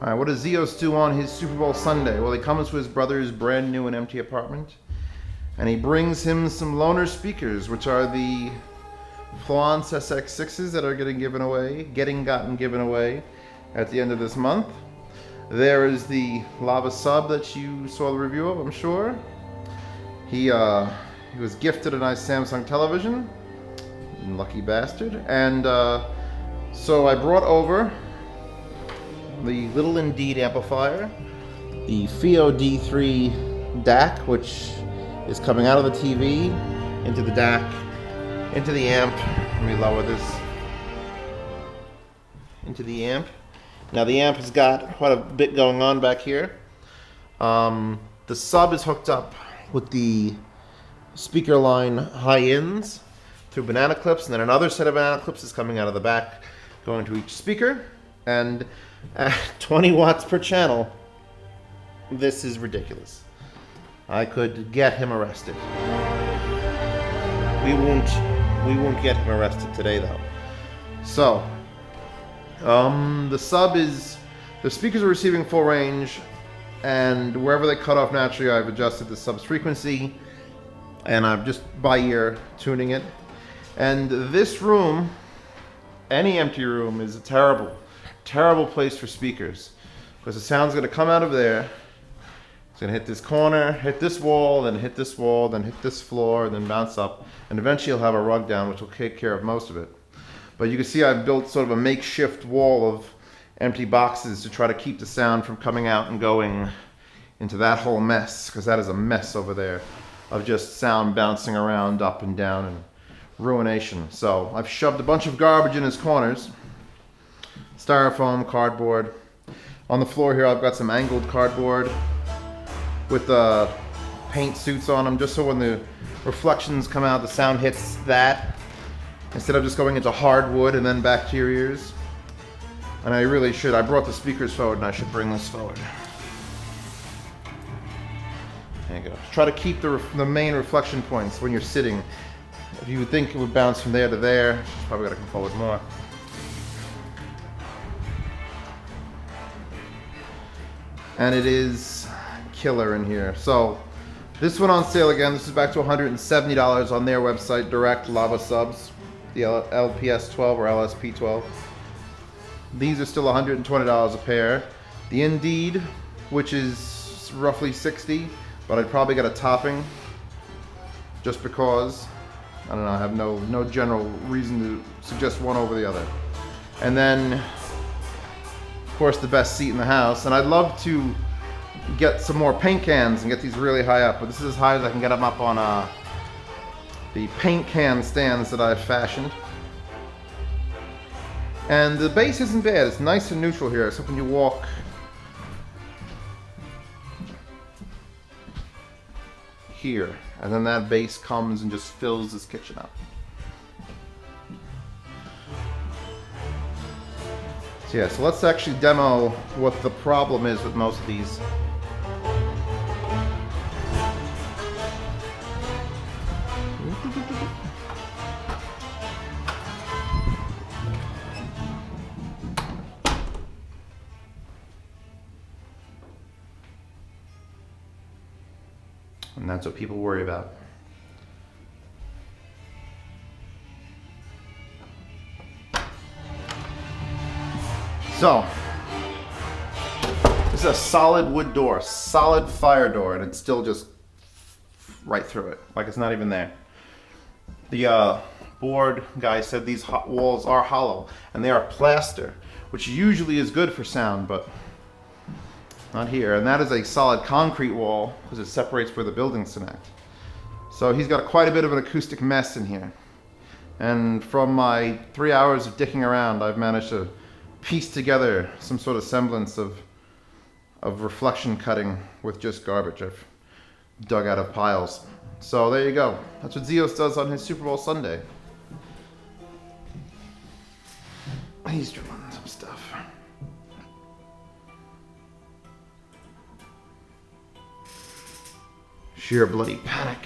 All right, what does Zeos do on his Super Bowl Sunday? Well, he comes to his brother's brand new and empty apartment, and he brings him some loaner speakers, which are the Florence SX6s that are getting given away at the end of this month. There is the Lava Sub that you saw the review of, I'm sure. He was gifted a nice Samsung television, lucky bastard. And so I brought over the Little Indeed amplifier, the FIO D3 DAC, which is coming out of the TV into the DAC, into the amp. Let me lower this into the amp. Now the amp has got quite a bit going on back here. The sub is hooked up with the speaker line high-ends through banana clips, and then another set of banana clips is coming out of the back, going to each speaker. And at 20 watts per channel, this is ridiculous. I could get him arrested. We won't get him arrested today though. So, the speakers are receiving full range, and wherever they cut off naturally, I've adjusted the sub's frequency, and I'm just by ear tuning it. And this room, any empty room, is a terrible place for speakers, because the sound's going to come out of there. It's going to hit this corner, hit this wall, then hit this wall, then hit this floor, then bounce up, and eventually you'll have a rug down, which will take care of most of it. But you can see I've built sort of a makeshift wall of empty boxes to try to keep the sound from coming out and going into that whole mess, because that is a mess over there of just sound bouncing around up and down and ruination. So I've shoved a bunch of garbage in his corners. Styrofoam, cardboard. On the floor here I've got some angled cardboard with paint suits on them, just so when the reflections come out, the sound hits that, instead of just going into hardwood and then back to your ears. And I really should. I brought the speakers forward, and I should bring this forward. There you go. Try to keep the main reflection points when you're sitting. If you would think it would bounce from there to there, probably got to come forward more. And it is killer in here. So this went on sale again. This is back to $170 on their website, direct Lava Subs, the LPS 12 or LSP 12. These are still $120 a pair. The Indeed, which is roughly $60, but I'd probably get a topping just because. I don't know, I have no general reason to suggest one over the other. And then, of course, the best seat in the house. And I'd love to get some more paint cans and get these really high up, but this is as high as I can get them up on the paint can stands that I've fashioned. And the bass isn't bad. It's nice and neutral here, except when you walk here, and then that bass comes and just fills this kitchen up. So yeah, so let's actually demo what the problem is with most of these. And that's what people worry about. So, this is a solid wood door, solid fire door, and it's still just right through it, like it's not even there. The board guy said these walls are hollow, and they are plaster, which usually is good for sound, but not here. And that is a solid concrete wall because it separates where the buildings connect. So he's got quite a bit of an acoustic mess in here. And from my 3 hours of dicking around, I've managed to piece together some sort of semblance of reflection cutting with just garbage I've dug out of piles. So there you go. That's what Zeos does on his Super Bowl Sunday. He's doing some stuff. Sheer bloody panic.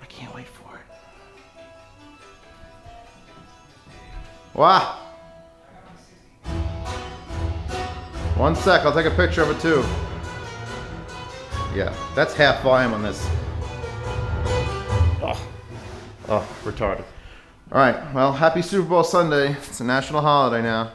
I can't wait for it. Wow. 1 sec, I'll take a picture of it too. Yeah, that's half volume on this. Oh, retarded. Alright, well, happy Super Bowl Sunday. It's a national holiday now.